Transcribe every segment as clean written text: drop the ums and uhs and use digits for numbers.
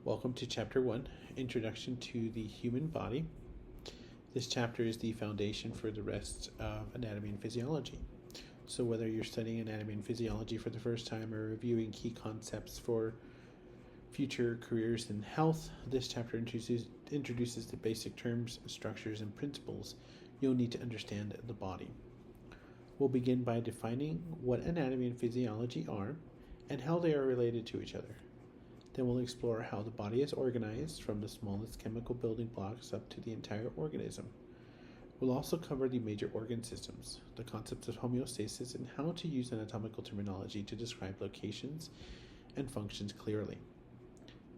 Welcome to Chapter 1, Introduction to the Human Body. This chapter is the foundation for the rest of anatomy and physiology. So whether you're studying anatomy and physiology for the first time or reviewing key concepts for future careers in health, this chapter introduces the basic terms, structures, and principles you'll need to understand the body. We'll begin by defining what anatomy and physiology are and how they are related to each other. Then we'll explore how the body is organized from the smallest chemical building blocks up to the entire organism. We'll also cover the major organ systems, the concepts of homeostasis, and how to use anatomical terminology to describe locations and functions clearly.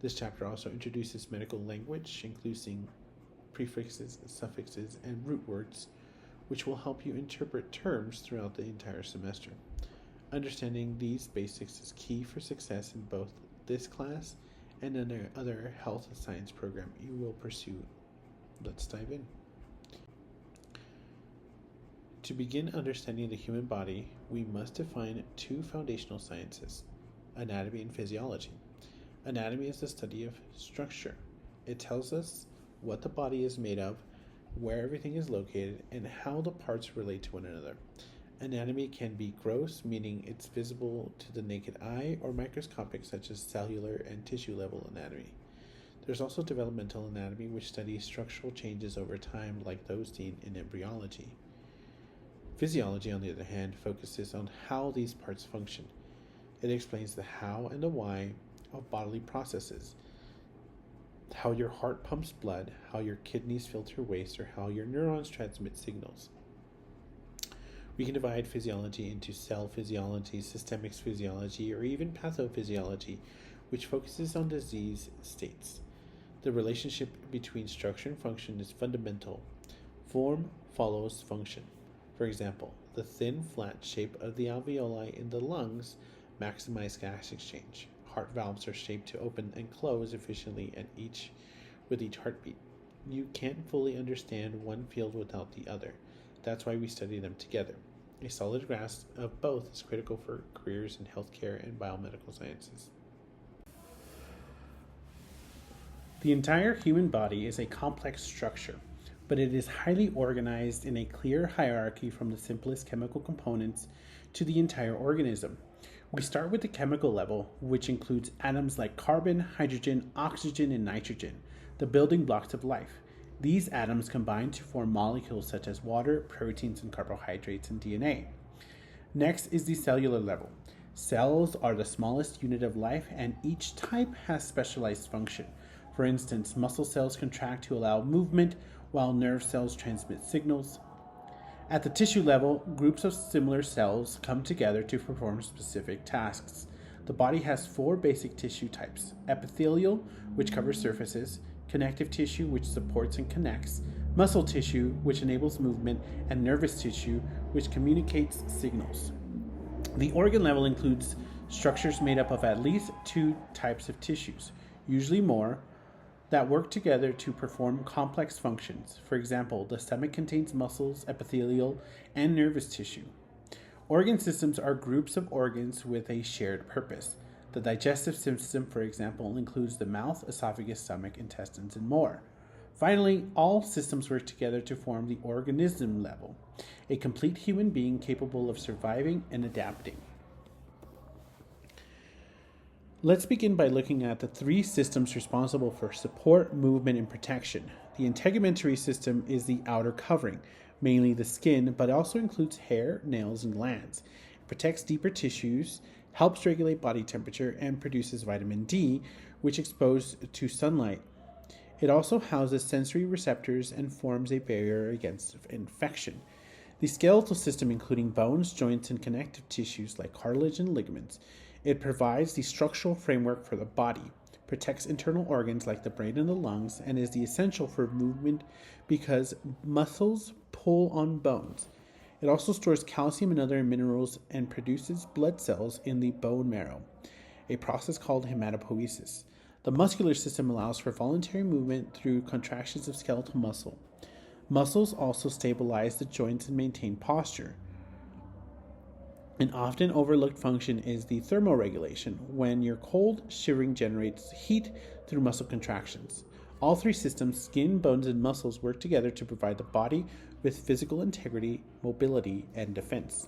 This chapter also introduces medical language, including prefixes, suffixes, and root words, which will help you interpret terms throughout the entire semester. Understanding these basics is key for success in both this class and any other health science program you will pursue. Let's dive in. To begin understanding the human body, we must define two foundational sciences, anatomy and physiology. Anatomy is the study of structure. It tells us what the body is made of, where everything is located, and how the parts relate to one another. Anatomy can be gross, meaning it's visible to the naked eye, or microscopic, such as cellular and tissue level anatomy. There's also developmental anatomy, which studies structural changes over time, like those seen in embryology. Physiology, on the other hand, focuses on how these parts function. It explains the how and the why of bodily processes, how your heart pumps blood, how your kidneys filter waste, or how your neurons transmit signals. We can divide physiology into cell physiology, systemic physiology, or even pathophysiology, which focuses on disease states. The relationship between structure and function is fundamental. Form follows function. For example, the thin, flat shape of the alveoli in the lungs maximize gas exchange. Heart valves are shaped to open and close efficiently with each heartbeat. You can't fully understand one field without the other. That's why we study them together. A solid grasp of both is critical for careers in healthcare and biomedical sciences. The entire human body is a complex structure, but it is highly organized in a clear hierarchy from the simplest chemical components to the entire organism. We start with the chemical level, which includes atoms like carbon, hydrogen, oxygen, and nitrogen, the building blocks of life. These atoms combine to form molecules such as water, proteins, and carbohydrates, and DNA. Next is the cellular level. Cells are the smallest unit of life, and each type has specialized function. For instance, muscle cells contract to allow movement, while nerve cells transmit signals. At the tissue level, groups of similar cells come together to perform specific tasks. The body has four basic tissue types: epithelial, which covers surfaces; connective tissue, which supports and connects; muscle tissue, which enables movement; and nervous tissue, which communicates signals. The organ level includes structures made up of at least two types of tissues, usually more, that work together to perform complex functions. For example, the stomach contains muscles, epithelial, and nervous tissue. Organ systems are groups of organs with a shared purpose. The digestive system, for example, includes the mouth, esophagus, stomach, intestines, and more. Finally, all systems work together to form the organism level, a complete human being capable of surviving and adapting. Let's begin by looking at the three systems responsible for support, movement, and protection. The integumentary system is the outer covering, mainly the skin, but also includes hair, nails, and glands. It protects deeper tissues, helps regulate body temperature, and produces vitamin D, which exposed to sunlight. It also houses sensory receptors and forms a barrier against infection. The skeletal system, including bones, joints, and connective tissues like cartilage and ligaments. It provides the structural framework for the body, protects internal organs like the brain and the lungs, and is the essential for movement because muscles pull on bones. It also stores calcium and other minerals and produces blood cells in the bone marrow, a process called hematopoiesis. The muscular system allows for voluntary movement through contractions of skeletal muscle. Muscles also stabilize the joints and maintain posture. An often overlooked function is the thermoregulation, when your cold shivering generates heat through muscle contractions. All three systems, skin, bones, and muscles, work together to provide the body with physical integrity, mobility, and defense.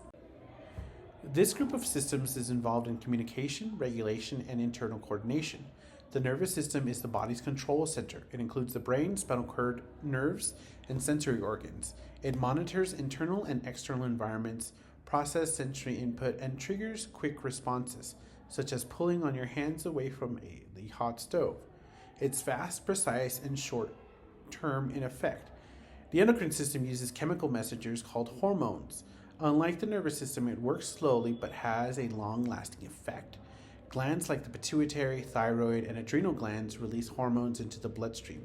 This group of systems is involved in communication, regulation, and internal coordination. The nervous system is the body's control center. It includes the brain, spinal cord, nerves, and sensory organs. It monitors internal and external environments, processes sensory input, and triggers quick responses, such as pulling on your hands away from the hot stove. It's fast, precise, and short term in effect. The endocrine system uses chemical messengers called hormones. Unlike the nervous system, it works slowly but has a long lasting effect. Glands like the pituitary, thyroid, and adrenal glands release hormones into the bloodstream.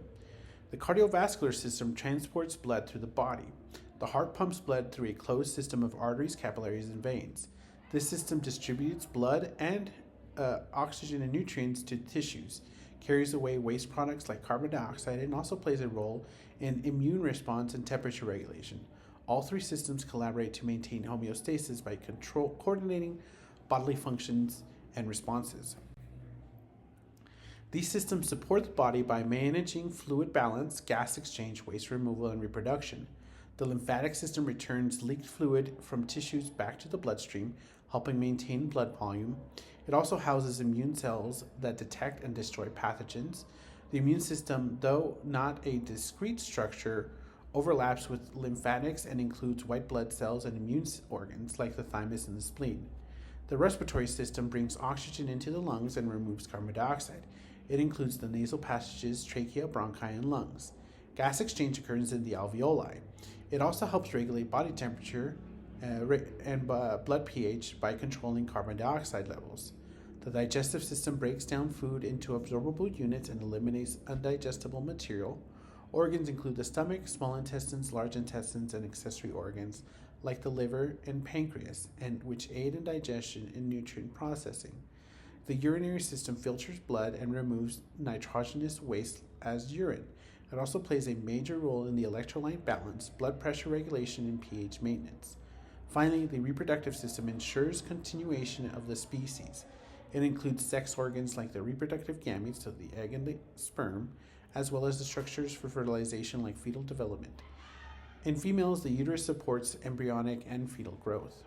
The cardiovascular system transports blood through the body. The heart pumps blood through a closed system of arteries, capillaries, and veins. This system distributes blood and oxygen and nutrients to tissues, carries away waste products like carbon dioxide, and also plays a role in immune response and temperature regulation. All three systems collaborate to maintain homeostasis by coordinating bodily functions and responses. These systems support the body by managing fluid balance, gas exchange, waste removal, and reproduction. The lymphatic system returns leaked fluid from tissues back to the bloodstream, helping maintain blood volume. It also houses immune cells that detect and destroy pathogens. The immune system, though not a discrete structure, overlaps with lymphatics and includes white blood cells and immune organs like the thymus and the spleen. The respiratory system brings oxygen into the lungs and removes carbon dioxide. It includes the nasal passages, trachea, bronchi, and lungs. Gas exchange occurs in the alveoli. It also helps regulate body temperature and blood pH by controlling carbon dioxide levels. The digestive system breaks down food into absorbable units and eliminates undigestible material. Organs include the stomach, small intestines, large intestines, and accessory organs like the liver and pancreas, and which aid in digestion and nutrient processing. The urinary system filters blood and removes nitrogenous waste as urine. It also plays a major role in the electrolyte balance, blood pressure regulation, and pH maintenance. Finally, the reproductive system ensures continuation of the species. It includes sex organs like the reproductive gametes of the egg and the sperm, as well as the structures for fertilization like fetal development. In females, the uterus supports embryonic and fetal growth.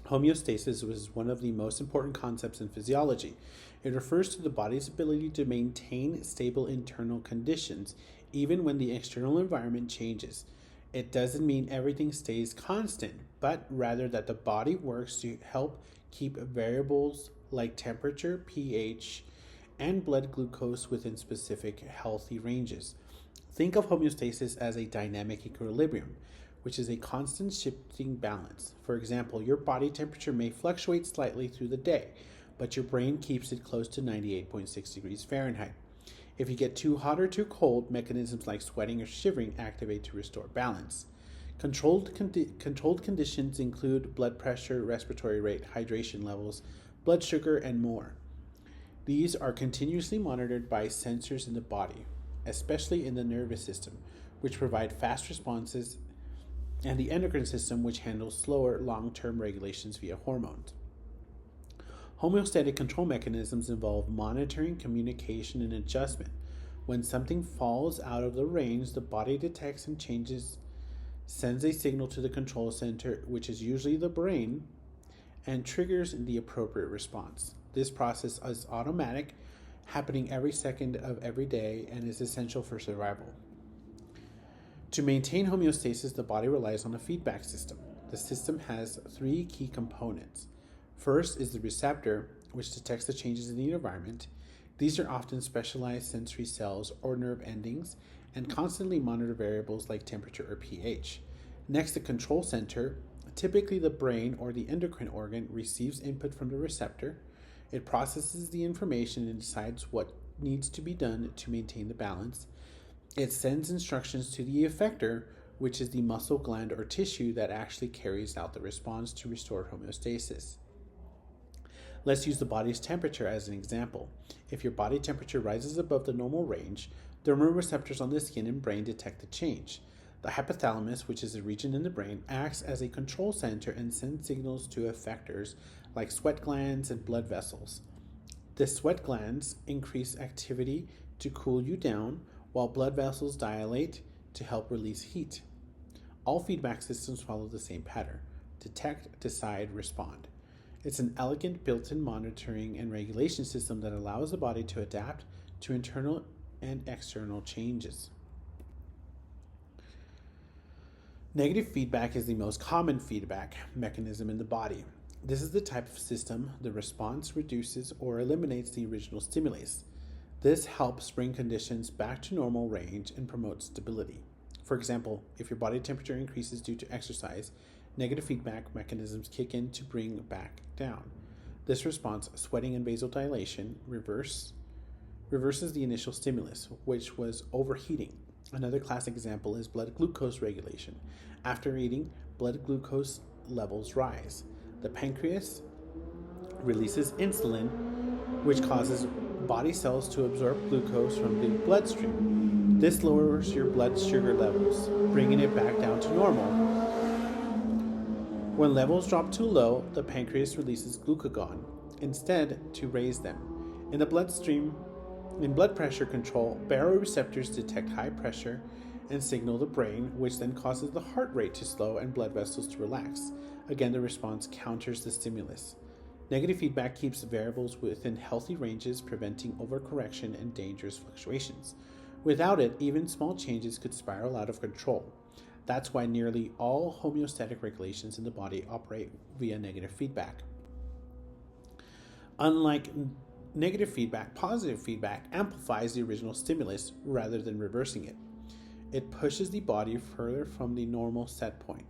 Homeostasis was one of the most important concepts in physiology. It refers to the body's ability to maintain stable internal conditions, even when the external environment changes. It doesn't mean everything stays constant, but rather that the body works to help keep variables like temperature, pH, and blood glucose within specific healthy ranges. Think of homeostasis as a dynamic equilibrium, which is a constant shifting balance. For example, your body temperature may fluctuate slightly through the day, but your brain keeps it close to 98.6 degrees Fahrenheit. If you get too hot or too cold, mechanisms like sweating or shivering activate to restore balance. Controlled conditions include blood pressure, respiratory rate, hydration levels, blood sugar, and more. These are continuously monitored by sensors in the body, especially in the nervous system, which provide fast responses, and the endocrine system, which handles slower long-term regulations via hormones. Homeostatic control mechanisms involve monitoring, communication, and adjustment. When something falls out of the range, the body detects and sends a signal to the control center, which is usually the brain, and triggers the appropriate response. This process is automatic, happening every second of every day, and is essential for survival. To maintain homeostasis, the body relies on a feedback system. The system has three key components. First is the receptor, which detects the changes in the environment. These are often specialized sensory cells or nerve endings and constantly monitor variables like temperature or pH. Next, the control center, typically the brain or the endocrine organ, receives input from the receptor. It processes the information and decides what needs to be done to maintain the balance. It sends instructions to the effector, which is the muscle, gland, or tissue that actually carries out the response to restore homeostasis. Let's use the body's temperature as an example. If your body temperature rises above the normal range, thermoreceptors on the skin and brain detect the change. The hypothalamus, which is a region in the brain, acts as a control center and sends signals to effectors like sweat glands and blood vessels. The sweat glands increase activity to cool you down, while blood vessels dilate to help release heat. All feedback systems follow the same pattern: detect, decide, respond. It's an elegant built in monitoring and regulation system that allows the body to adapt to internal and external changes. Negative feedback is the most common feedback mechanism in the body. This is the type of system the response reduces or eliminates the original stimulus. This helps bring conditions back to normal range and promotes stability. For example, if your body temperature increases due to exercise, negative feedback mechanisms kick in to bring back down. This response, sweating and vasodilation, reverses the initial stimulus, which was overheating. Another classic example is blood glucose regulation. After eating, blood glucose levels rise. The pancreas releases insulin, which causes body cells to absorb glucose from the bloodstream. This lowers your blood sugar levels, bringing it back down to normal. When levels drop too low, the pancreas releases glucagon instead to raise them. In the bloodstream, in blood pressure control, baroreceptors detect high pressure and signal the brain, which then causes the heart rate to slow and blood vessels to relax. Again, the response counters the stimulus. Negative feedback keeps variables within healthy ranges, preventing overcorrection and dangerous fluctuations. Without it, even small changes could spiral out of control. That's why nearly all homeostatic regulations in the body operate via negative feedback. Unlike negative feedback, positive feedback amplifies the original stimulus rather than reversing it. It pushes the body further from the normal set point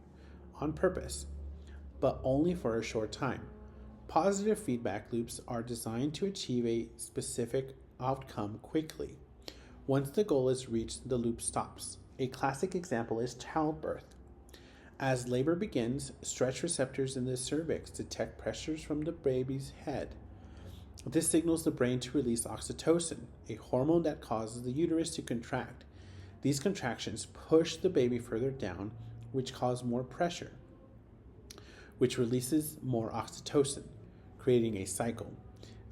on purpose, but only for a short time. Positive feedback loops are designed to achieve a specific outcome quickly. Once the goal is reached, the loop stops. A classic example is childbirth. As labor begins, stretch receptors in the cervix detect pressures from the baby's head. This signals the brain to release oxytocin, a hormone that causes the uterus to contract. These contractions push the baby further down, which cause more pressure, which releases more oxytocin, creating a cycle.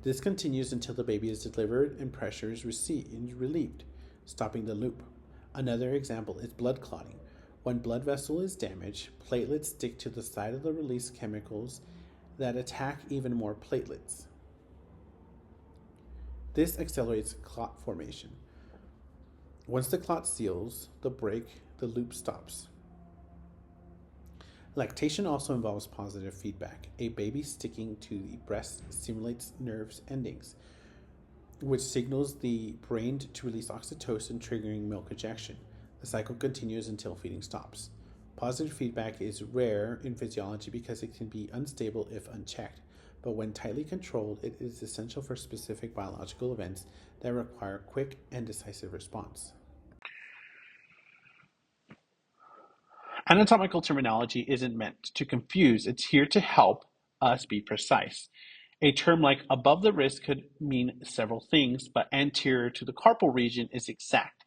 This continues until the baby is delivered and pressure is relieved, stopping the loop. Another example is blood clotting. When blood vessel is damaged, platelets stick to the side of the release chemicals that attack even more platelets. This accelerates clot formation. Once the clot seals, the loop stops. Lactation also involves positive feedback. A baby sticking to the breast stimulates nerves endings, which signals the brain to release oxytocin, triggering milk ejection. The cycle continues until feeding stops. Positive feedback is rare in physiology because it can be unstable if unchecked, but when tightly controlled, it is essential for specific biological events that require quick and decisive response. Anatomical terminology isn't meant to confuse, it's here to help us be precise. A term like above the wrist could mean several things, but anterior to the carpal region is exact.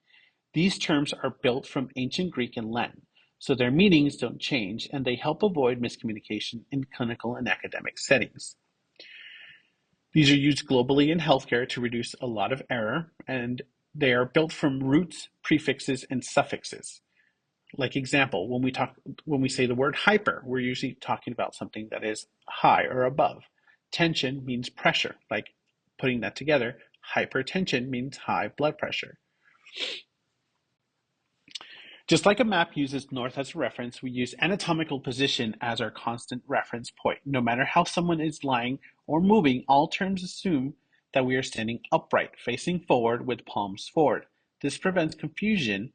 These terms are built from ancient Greek and Latin, so their meanings don't change, and they help avoid miscommunication in clinical and academic settings. These are used globally in healthcare to reduce a lot of error, and they are built from roots, prefixes, and suffixes. Like example, when we say the word hyper, we're usually talking about something that is high or above. Tension means pressure, like putting that together. Hypertension means high blood pressure. Just like a map uses north as a reference, we use anatomical position as our constant reference point. No matter how someone is lying or moving, all terms assume that we are standing upright, facing forward with palms forward. This prevents confusion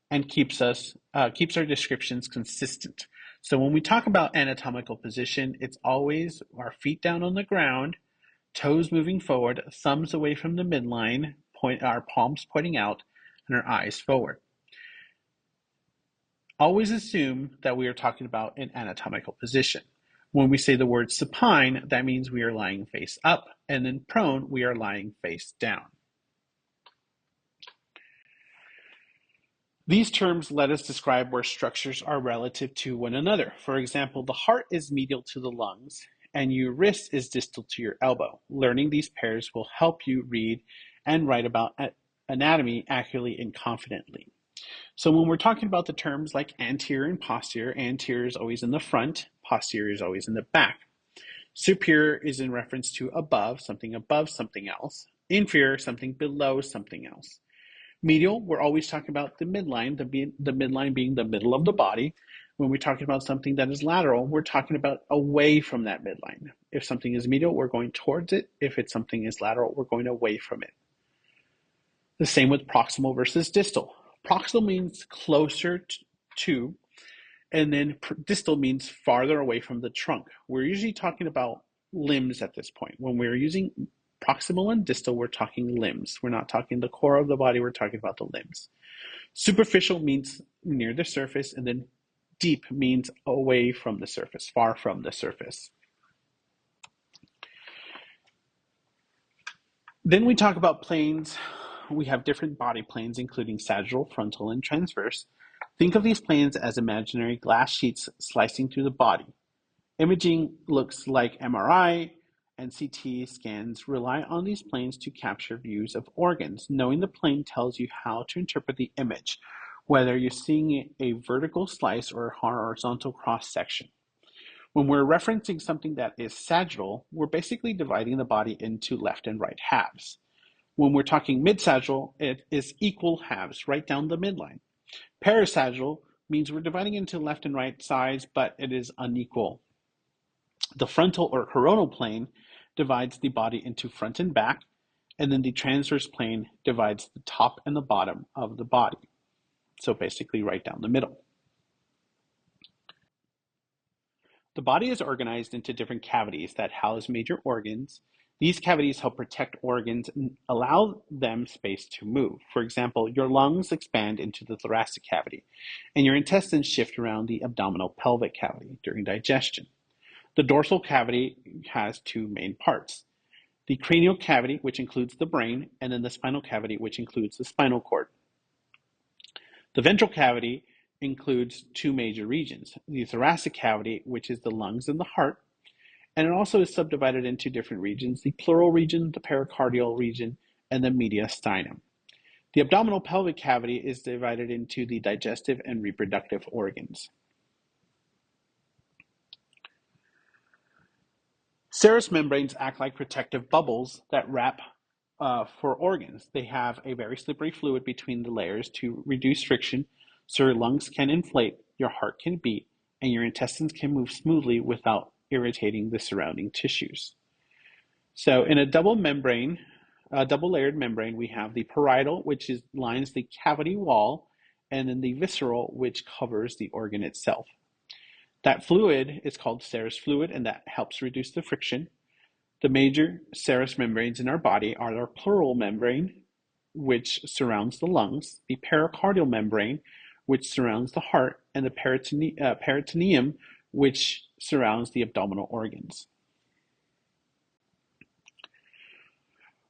and keeps our descriptions consistent. So when we talk about anatomical position, it's always our feet down on the ground, toes moving forward, thumbs away from the midline, our palms pointing out, and our eyes forward. Always assume that we are talking about an anatomical position. When we say the word supine, that means we are lying face up, and then prone, we are lying face down. These terms let us describe where structures are relative to one another. For example, the heart is medial to the lungs and your wrist is distal to your elbow. Learning these pairs will help you read and write about anatomy accurately and confidently. So when we're talking about the terms like anterior and posterior, anterior is always in the front, posterior is always in the back. Superior is in reference to above something else. Inferior, something below something else. Medial, we're always talking about the midline, the midline being the middle of the body. When we're talking about something that is lateral, we're talking about away from that midline. If something is medial, we're going towards it. If it's something is lateral, we're going away from it. The same with proximal versus distal. Proximal means closer to, and then distal means farther away from the trunk. We're usually talking about limbs at this point. When we're using proximal and distal, we're talking limbs. We're not talking the core of the body, we're talking about the limbs. Superficial means near the surface, and then deep means away from the surface, far from the surface. Then we talk about planes. We have different body planes, including sagittal, frontal, and transverse. Think of these planes as imaginary glass sheets slicing through the body. Imaging looks like MRI and CT scans rely on these planes to capture views of organs. Knowing the plane tells you how to interpret the image, whether you're seeing a vertical slice or a horizontal cross section. When we're referencing something that is sagittal, we're basically dividing the body into left and right halves. When we're talking mid-sagittal, it is equal halves right down the midline. Parasagittal means we're dividing into left and right sides, but it is unequal. The frontal or coronal plane divides the body into front and back, and then the transverse plane divides the top and the bottom of the body. So basically right down the middle. The body is organized into different cavities that house major organs. These cavities help protect organs and allow them space to move. For example, your lungs expand into the thoracic cavity, and your intestines shift around the abdominal pelvic cavity during digestion. The dorsal cavity has two main parts: the cranial cavity, which includes the brain, and then the spinal cavity, which includes the spinal cord. The ventral cavity includes two major regions: the thoracic cavity, which is the lungs and the heart, and it also is subdivided into different regions: the pleural region, the pericardial region, and the mediastinum. The abdominal pelvic cavity is divided into the digestive and reproductive organs. Serous membranes act like protective bubbles that wrap for organs. They have a very slippery fluid between the layers to reduce friction, so your lungs can inflate, your heart can beat, and your intestines can move smoothly without irritating the surrounding tissues. So in a double layered membrane, we have the parietal, which lines the cavity wall, and then the visceral, which covers the organ itself. That fluid is called serous fluid, and that helps reduce the friction. The major serous membranes in our body are our pleural membrane, which surrounds the lungs, the pericardial membrane, which surrounds the heart, and the peritoneum, which surrounds the abdominal organs.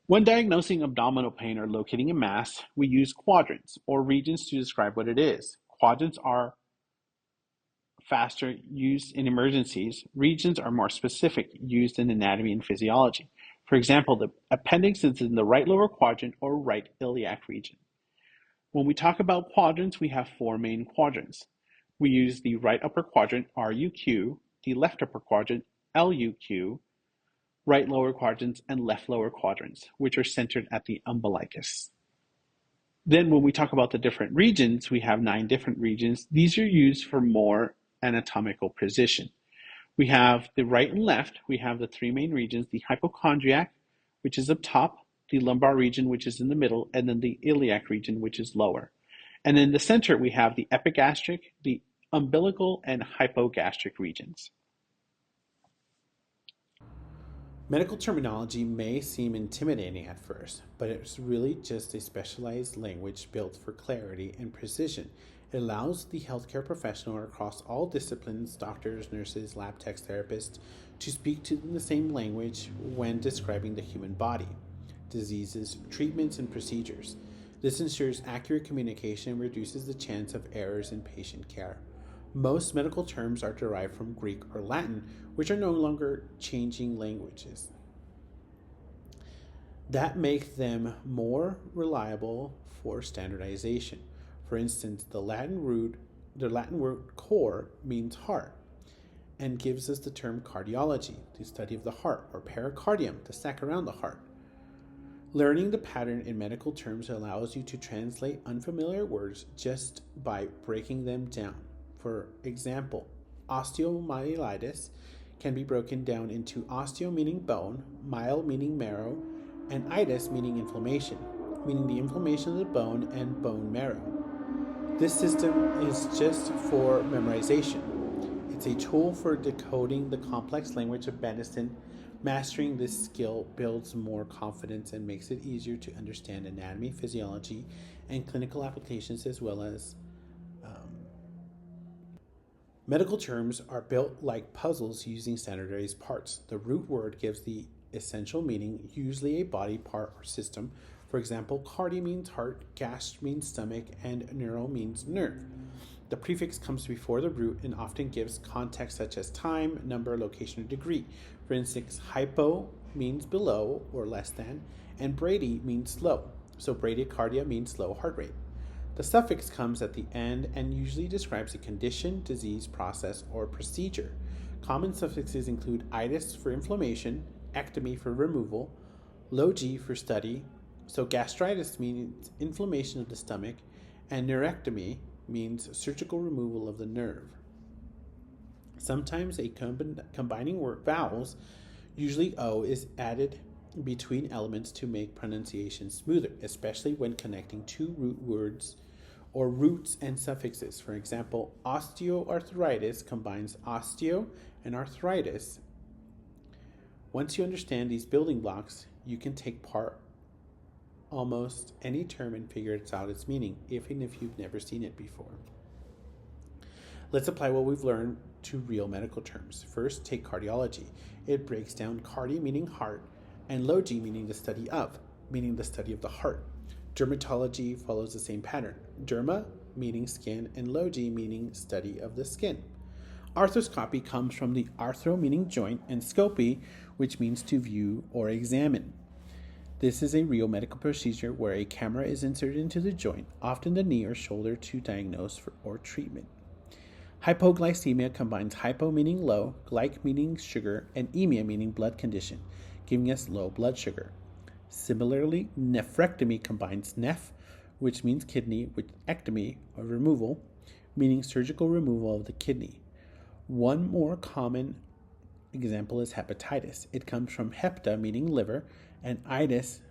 When diagnosing abdominal pain or locating a mass, we use quadrants or regions to describe what it is. Quadrants are faster used in emergencies. Regions are more specific, used in anatomy and physiology. For example, the appendix is in the right lower quadrant or right iliac region. When we talk about quadrants, we have four main quadrants. We use the right upper quadrant, RUQ, the left upper quadrant, LUQ, right lower quadrants, and left lower quadrants, which are centered at the umbilicus. Then when we talk about the different regions, we have 9 different regions. These are used for more anatomical precision. We have the right and left. We have the 3 main regions: the hypochondriac, which is up top, the lumbar region, which is in the middle, and then the iliac region, which is lower. And in the center, we have the epigastric, the umbilical, and hypogastric regions. Medical terminology may seem intimidating at first, but it's really just a specialized language built for clarity and precision. It allows the healthcare professional across all disciplines, doctors, nurses, lab techs, therapists, to speak to the same language when describing the human body, diseases, treatments, and procedures. This ensures accurate communication and reduces the chance of errors in patient care. Most medical terms are derived from Greek or Latin, which are no longer changing languages. That makes them more reliable for standardization. For instance, the Latin word cor means heart and gives us the term cardiology, the study of the heart, or pericardium, the sac around the heart. Learning the pattern in medical terms allows you to translate unfamiliar words just by breaking them down. For example, osteomyelitis can be broken down into osteo meaning bone, myel meaning marrow, and itis meaning inflammation, meaning the inflammation of the bone and bone marrow. This system is just for memorization. It's a tool for decoding the complex language of medicine. Mastering this skill builds more confidence and makes it easier to understand anatomy, physiology, and clinical applications, as well as medical terms are built like puzzles using standardized parts. The root word gives the essential meaning, usually a body part or system. For example, cardi means heart, gast means stomach, and neuro means nerve. The prefix comes before the root and often gives context such as time, number, location, or degree. For instance, hypo means below or less than, and brady means slow. So bradycardia means slow heart rate. The suffix comes at the end and usually describes a condition, disease, process, or procedure. Common suffixes include itis for inflammation, ectomy for removal, logi for study. So gastritis means inflammation of the stomach, and neurectomy means surgical removal of the nerve. Sometimes a combining word vowels, usually O, is added between elements to make pronunciation smoother, especially when connecting two root words or roots and suffixes. For example, osteoarthritis combines osteo and arthritis. Once you understand these building blocks, you can take part almost any term and figure out its meaning, even if you've never seen it before. Let's apply what we've learned to real medical terms. First, take cardiology. It breaks down cardi meaning heart and logi meaning the study of the heart. Dermatology follows the same pattern. Derma meaning skin and logi meaning study of the skin. Arthroscopy comes from the arthro meaning joint and scopy, which means to view or examine. This is a real medical procedure where a camera is inserted into the joint, often the knee or shoulder, to diagnose or treatment. Hypoglycemia combines hypo meaning low, glyc meaning sugar, and emia meaning blood condition, giving us low blood sugar. Similarly, nephrectomy combines neph, which means kidney, with ectomy, or removal, meaning surgical removal of the kidney. One more common example is hepatitis. It comes from hepta, meaning liver, and itis,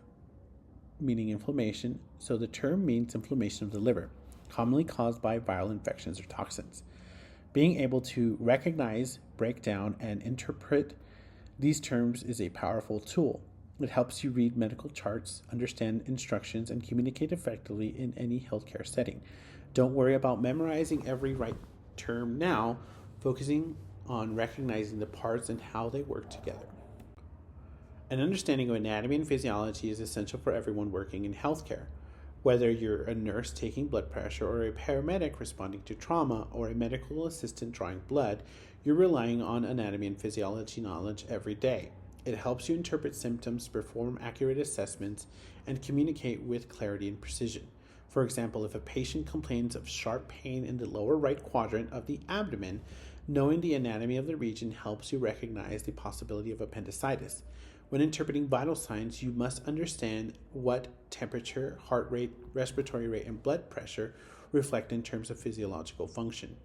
meaning inflammation, so the term means inflammation of the liver, commonly caused by viral infections or toxins. Being able to recognize, break down, and interpret these terms is a powerful tool. It helps you read medical charts, understand instructions, and communicate effectively in any healthcare setting. Don't worry about memorizing every right term now, focusing on recognizing the parts and how they work together. An understanding of anatomy and physiology is essential for everyone working in healthcare. Whether you're a nurse taking blood pressure or a paramedic responding to trauma or a medical assistant drawing blood, you're relying on anatomy and physiology knowledge every day. It helps you interpret symptoms, perform accurate assessments, and communicate with clarity and precision. For example, if a patient complains of sharp pain in the lower right quadrant of the abdomen, knowing the anatomy of the region helps you recognize the possibility of appendicitis. When interpreting vital signs, you must understand what temperature, heart rate, respiratory rate, and blood pressure reflect in terms of physiological function.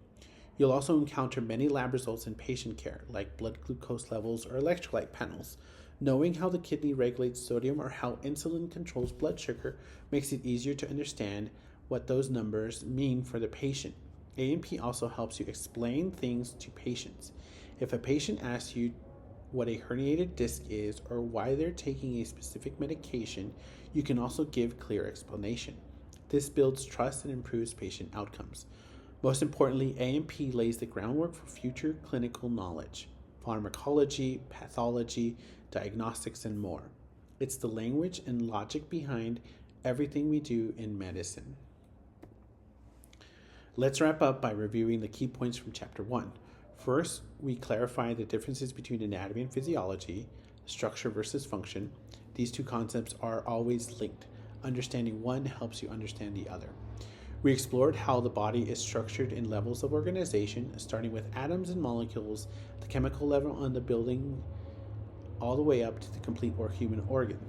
You'll also encounter many lab results in patient care, like blood glucose levels or electrolyte panels. Knowing how the kidney regulates sodium or how insulin controls blood sugar makes it easier to understand what those numbers mean for the patient. A&P also helps you explain things to patients. If a patient asks you what a herniated disc is or why they're taking a specific medication, you can also give clear explanation. This builds trust and improves patient outcomes. Most importantly, A&P lays the groundwork for future clinical knowledge, pharmacology, pathology, diagnostics, and more. It's the language and logic behind everything we do in medicine. Let's wrap up by reviewing the key points from Chapter 1. First, we clarify the differences between anatomy and physiology, structure versus function. These two concepts are always linked. Understanding one helps you understand the other. We explored how the body is structured in levels of organization, starting with atoms and molecules, the chemical level on the building, all the way up to the complete or human organ.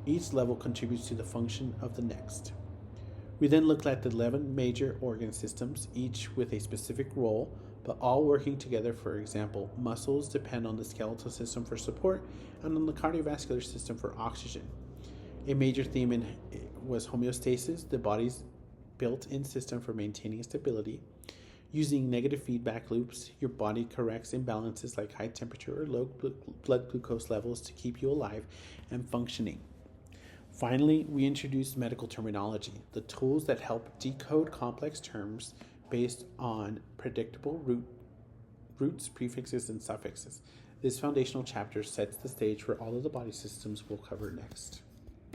Each level contributes to the function of the next. We then looked at the 11 major organ systems, each with a specific role, but all working together. For example, muscles depend on the skeletal system for support and on the cardiovascular system for oxygen. A major theme was homeostasis, the body's built-in system for maintaining stability. Using negative feedback loops, your body corrects imbalances like high temperature or low blood glucose levels to keep you alive and functioning. Finally, we introduced medical terminology, the tools that help decode complex terms based on predictable roots, prefixes, and suffixes. This foundational chapter sets the stage for all of the body systems we'll cover next.